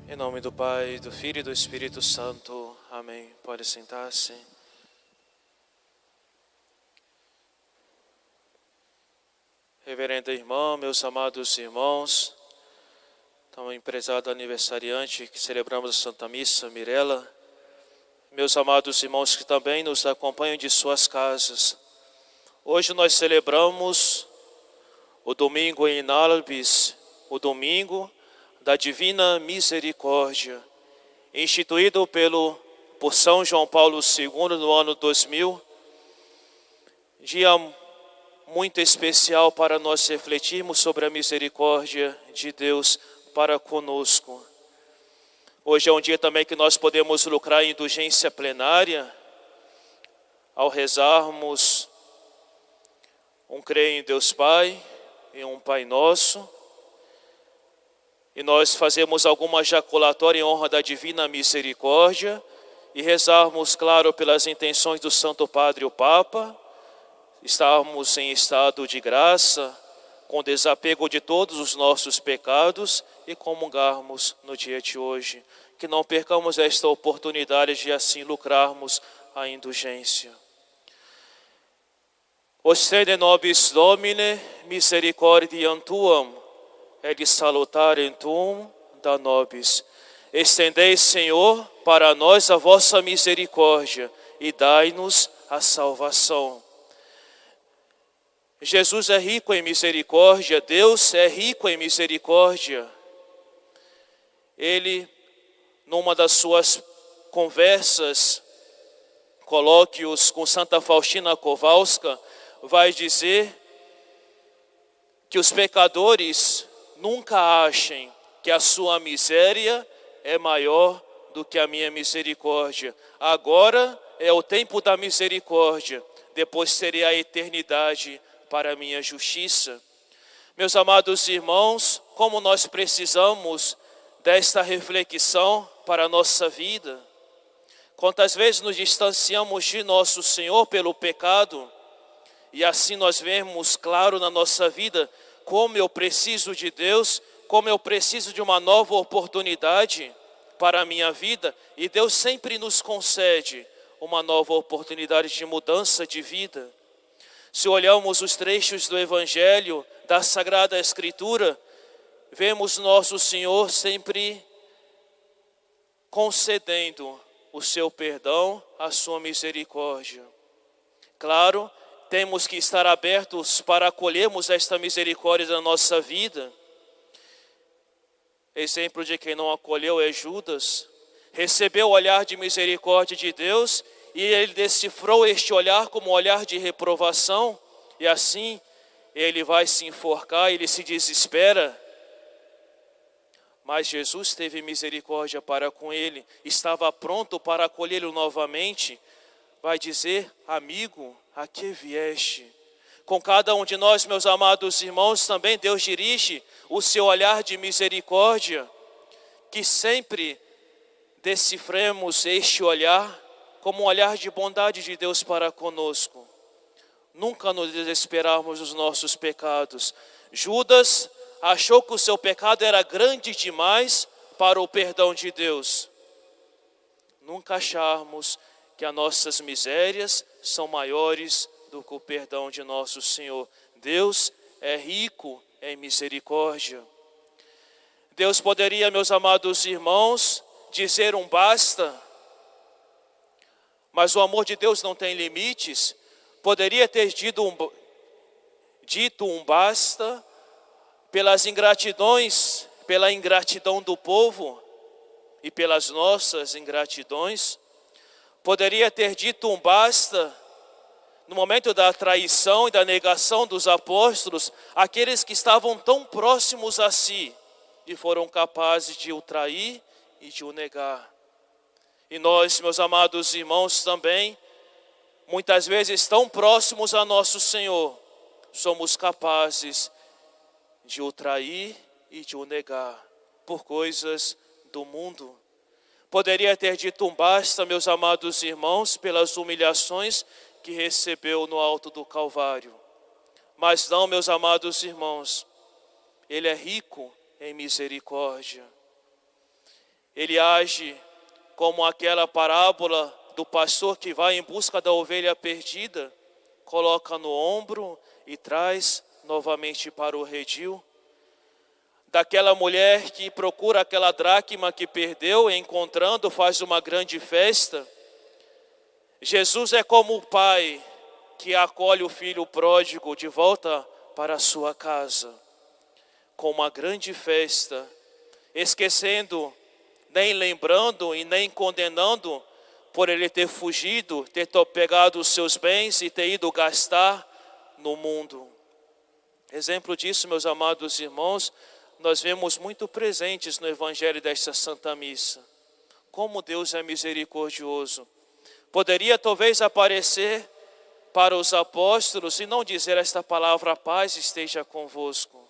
Em nome do Pai, do Filho e do Espírito Santo. Amém. Pode sentar-se. Reverenda irmã, meus amados irmãos, tão prezado aniversariante que celebramos a Santa Missa, Mirela, meus amados irmãos que também nos acompanham de suas casas. Hoje nós celebramos o domingo em Albis, o domingo da Divina Misericórdia, instituído por São João Paulo II no ano 2000, dia muito especial para nós refletirmos sobre a misericórdia de Deus para conosco. Hoje é um dia também que nós podemos lucrar a indulgência plenária ao rezarmos um Creio em Deus Pai e um Pai Nosso. E nós fazemos alguma jaculatória em honra da Divina Misericórdia e rezarmos, claro, pelas intenções do Santo Padre o Papa, estarmos em estado de graça, com desapego de todos os nossos pecados e comungarmos no dia de hoje. Que não percamos esta oportunidade de assim lucrarmos a indulgência. Ostende nobis Domine misericordiam tuam, et salutarem tuum da nobis. Estendei, Senhor, para nós a vossa misericórdia e dai-nos a salvação. Jesus é rico em misericórdia, Deus é rico em misericórdia. Ele, numa das suas conversas, colóquios com Santa Faustina Kowalska, vai dizer que os pecadores nunca achem que a sua miséria é maior do que a minha misericórdia. Agora é o tempo da misericórdia, depois seria a eternidade para a minha justiça. Meus amados irmãos, como nós precisamos desta reflexão para a nossa vida. Quantas vezes nos distanciamos de nosso Senhor pelo pecado, e assim nós vemos claro na nossa vida como eu preciso de Deus, como eu preciso de uma nova oportunidade para a minha vida, e Deus sempre nos concede uma nova oportunidade de mudança de vida. Se olhamos os trechos do Evangelho, da Sagrada Escritura, vemos nosso Senhor sempre concedendo o seu perdão, a sua misericórdia. Claro, temos que estar abertos para acolhermos esta misericórdia na nossa vida. Exemplo de quem não acolheu é Judas. Recebeu o olhar de misericórdia de Deus e ele decifrou este olhar como um olhar de reprovação. E assim ele vai se enforcar, ele se desespera. Mas Jesus teve misericórdia para com ele, estava pronto para acolhê-lo novamente. Vai dizer: amigo, a que vieste? Com cada um de nós, meus amados irmãos, também Deus dirige o seu olhar de misericórdia, que sempre decifremos este olhar como um olhar de bondade de Deus para conosco. Nunca nos desesperarmos dos nossos pecados. Judas achou que o seu pecado era grande demais para o perdão de Deus. Nunca acharmos que as nossas misérias são maiores do que o perdão de nosso Senhor. Deus é rico em misericórdia. Deus poderia, meus amados irmãos, dizer um basta, mas o amor de Deus não tem limites. Poderia ter dito um basta pelas ingratidões, pela ingratidão do povo e pelas nossas ingratidões. Poderia ter dito um basta no momento da traição e da negação dos apóstolos, aqueles que estavam tão próximos a si e foram capazes de o trair e de o negar. E nós, meus amados irmãos, também, muitas vezes tão próximos a nosso Senhor, somos capazes de o trair e de o negar por coisas do mundo. Poderia ter dito um basta, meus amados irmãos, pelas humilhações que recebeu no alto do Calvário. Mas não, meus amados irmãos, Ele é rico em misericórdia. Ele age como aquela parábola do pastor que vai em busca da ovelha perdida, coloca no ombro e traz novamente para o redil. Daquela mulher que procura aquela dracma que perdeu, e encontrando faz uma grande festa. Jesus é como o pai que acolhe o filho pródigo de volta para a sua casa, com uma grande festa, esquecendo, nem lembrando e nem condenando por ele ter fugido, ter pegado os seus bens e ter ido gastar no mundo. Exemplo disso, meus amados irmãos, nós vemos muito presentes no Evangelho desta Santa Missa. Como Deus é misericordioso. Poderia talvez aparecer para os apóstolos e não dizer esta palavra: a paz esteja convosco.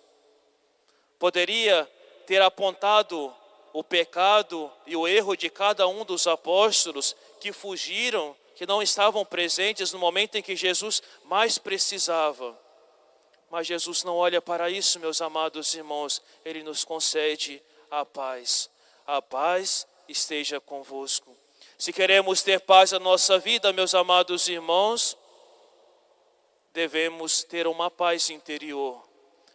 Poderia ter apontado o pecado e o erro de cada um dos apóstolos que fugiram, que não estavam presentes no momento em que Jesus mais precisava. Mas Jesus não olha para isso, meus amados irmãos. Ele nos concede a paz. A paz esteja convosco. Se queremos ter paz na nossa vida, meus amados irmãos, devemos ter uma paz interior.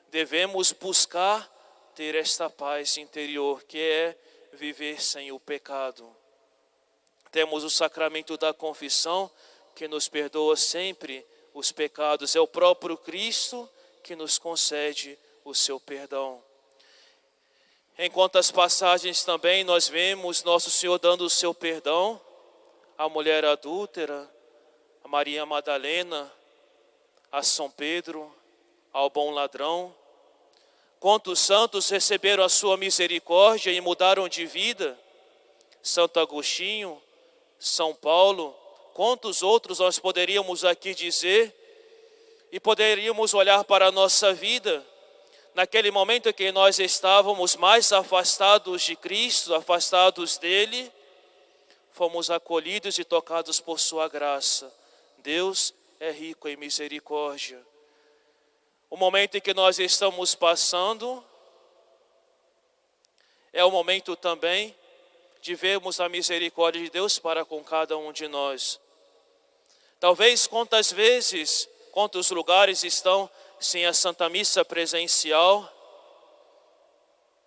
Devemos buscar ter esta paz interior, que é viver sem o pecado. Temos o sacramento da confissão, que nos perdoa sempre os pecados. É o próprio Cristo que nos concede o seu perdão. Em quantas passagens também nós vemos nosso Senhor dando o seu perdão à mulher adúltera, a Maria Madalena, a São Pedro, ao bom ladrão. Quantos santos receberam a sua misericórdia e mudaram de vida? Santo Agostinho, São Paulo, quantos outros nós poderíamos aqui dizer? E poderíamos olhar para a nossa vida, naquele momento em que nós estávamos mais afastados de Cristo, afastados dele, fomos acolhidos e tocados por sua graça. Deus é rico em misericórdia. O momento em que nós estamos passando é o momento também de vermos a misericórdia de Deus para com cada um de nós. Talvez quantos lugares estão sem a Santa Missa presencial,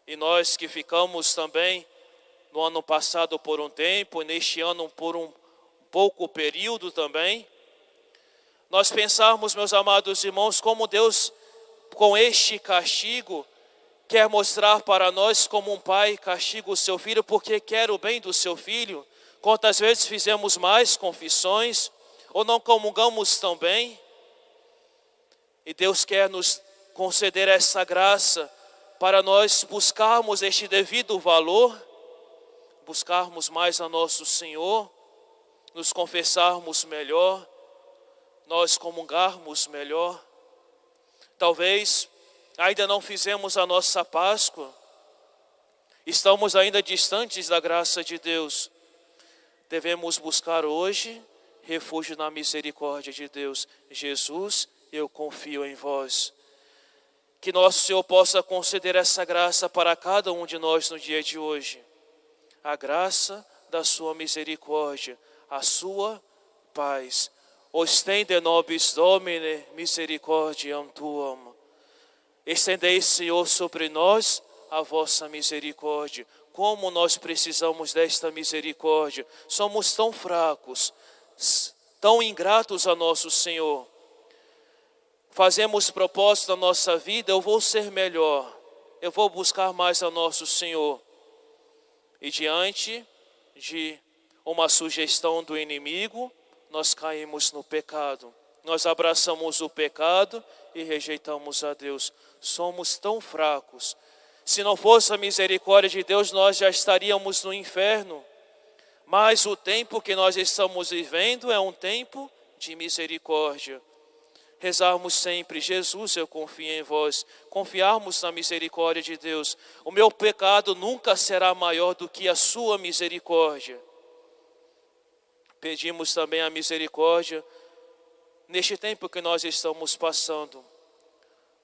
e nós que ficamos também no ano passado por um tempo, e neste ano por um pouco período também, nós pensarmos, meus amados irmãos, como Deus, com este castigo, quer mostrar para nós como um pai castiga o seu filho, porque quer o bem do seu filho. Quantas vezes fizemos mais confissões, ou não comungamos tão bem, e Deus quer nos conceder essa graça para nós buscarmos este devido valor, buscarmos mais a nosso Senhor, nos confessarmos melhor, nós comungarmos melhor. Talvez ainda não fizemos a nossa Páscoa, estamos ainda distantes da graça de Deus. Devemos buscar hoje refúgio na misericórdia de Deus. Jesus, eu confio em vós. Que nosso Senhor possa conceder essa graça para cada um de nós no dia de hoje. A graça da sua misericórdia, a sua paz. Ostende nobis Domine misericordiam tuam. Estendei, Senhor, sobre nós a vossa misericórdia. Como nós precisamos desta misericórdia. Somos tão fracos, tão ingratos a nosso Senhor. Fazemos propósito na nossa vida: eu vou ser melhor, eu vou buscar mais a nosso Senhor. E diante de uma sugestão do inimigo, nós caímos no pecado. Nós abraçamos o pecado e rejeitamos a Deus. Somos tão fracos. Se não fosse a misericórdia de Deus, nós já estaríamos no inferno. Mas o tempo que nós estamos vivendo é um tempo de misericórdia. Rezarmos sempre: Jesus, eu confio em vós. Confiarmos na misericórdia de Deus. O meu pecado nunca será maior do que a sua misericórdia. Pedimos também a misericórdia neste tempo que nós estamos passando.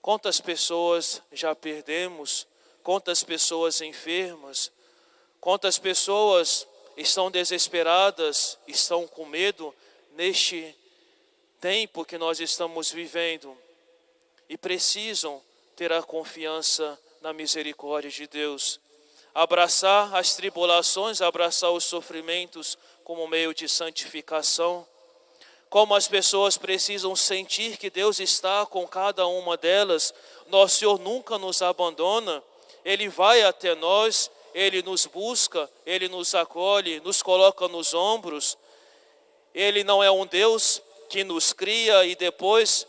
Quantas pessoas já perdemos, quantas pessoas enfermas, Quantas pessoas estão desesperadas, estão com medo neste tempo que nós estamos vivendo e precisam ter a confiança na misericórdia de Deus. Abraçar as tribulações, abraçar os sofrimentos como meio de santificação. Como as pessoas precisam sentir que Deus está com cada uma delas. Nosso Senhor nunca nos abandona. Ele vai até nós, Ele nos busca, Ele nos acolhe, nos coloca nos ombros. Ele não é um Deus que nos cria e depois,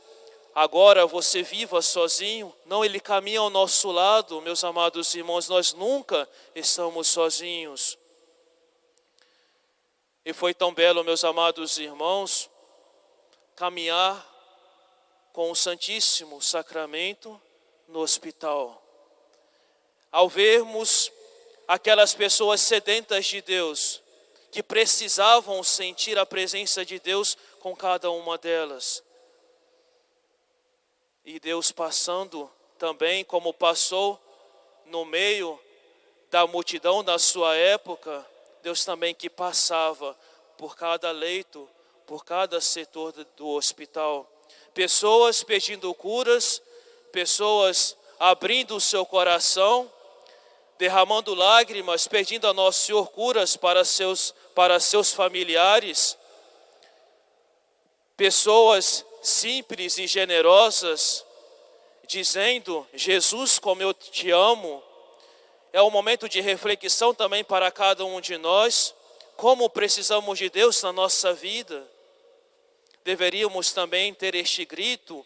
agora você viva sozinho. Não, Ele caminha ao nosso lado, meus amados irmãos, nós nunca estamos sozinhos. E foi tão belo, meus amados irmãos, caminhar com o Santíssimo Sacramento no hospital. Ao vermos aquelas pessoas sedentas de Deus, que precisavam sentir a presença de Deus com cada uma delas. E Deus passando também, como passou no meio da multidão da sua época, Deus também que passava por cada leito, por cada setor do hospital. Pessoas pedindo curas, pessoas abrindo o seu coração, derramando lágrimas, pedindo a Nosso Senhor curas para seus familiares. Pessoas simples e generosas, dizendo: Jesus, como eu te amo. É um momento de reflexão também para cada um de nós, como precisamos de Deus na nossa vida. Deveríamos também ter este grito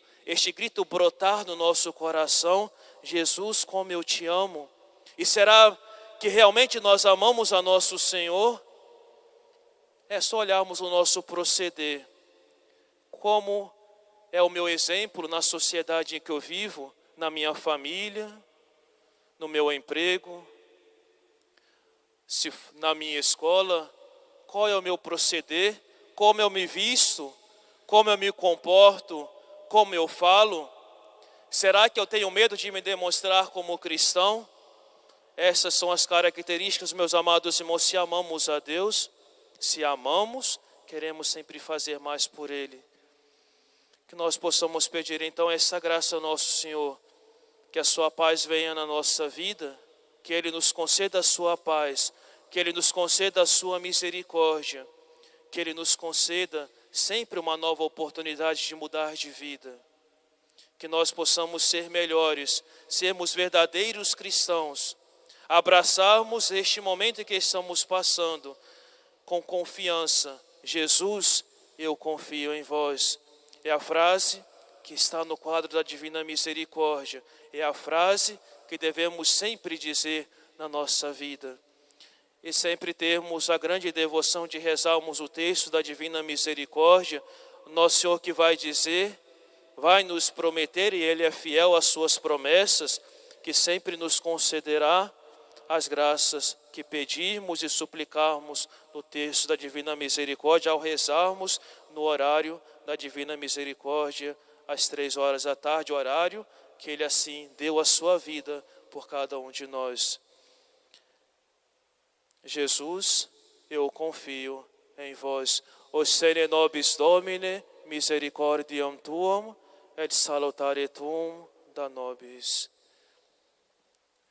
brotar no nosso coração: Jesus, como eu te amo. E será que realmente nós amamos a nosso Senhor? É só olharmos o nosso proceder. Como é o meu exemplo na sociedade em que eu vivo, na minha família, no meu emprego, na minha escola, qual é o meu proceder, como eu me visto, como eu me comporto, como eu falo. Será que eu tenho medo de me demonstrar como cristão? Essas são as características, meus amados irmãos, se amamos a Deus, se amamos, queremos sempre fazer mais por Ele. Que nós possamos pedir então essa graça ao nosso Senhor, que a sua paz venha na nossa vida, que Ele nos conceda a sua paz, que Ele nos conceda a sua misericórdia, que Ele nos conceda sempre uma nova oportunidade de mudar de vida. Que nós possamos ser melhores, sermos verdadeiros cristãos, abraçarmos este momento em que estamos passando com confiança. Jesus, eu confio em vós. É a frase que está no quadro da Divina Misericórdia. É a frase que devemos sempre dizer na nossa vida. E sempre termos a grande devoção de rezarmos o texto da Divina Misericórdia. Nosso Senhor que vai dizer, vai nos prometer, e Ele é fiel às suas promessas, que sempre nos concederá as graças que pedirmos e suplicarmos no texto da Divina Misericórdia, ao rezarmos no horário da Divina Misericórdia, às 3h da tarde, horário que Ele assim deu a sua vida por cada um de nós. Jesus, eu confio em vós. O sene nobis Domine, misericordiam tuum, et salutare tuum da nobis.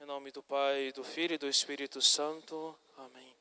Em nome do Pai, do Filho e do Espírito Santo. Amém.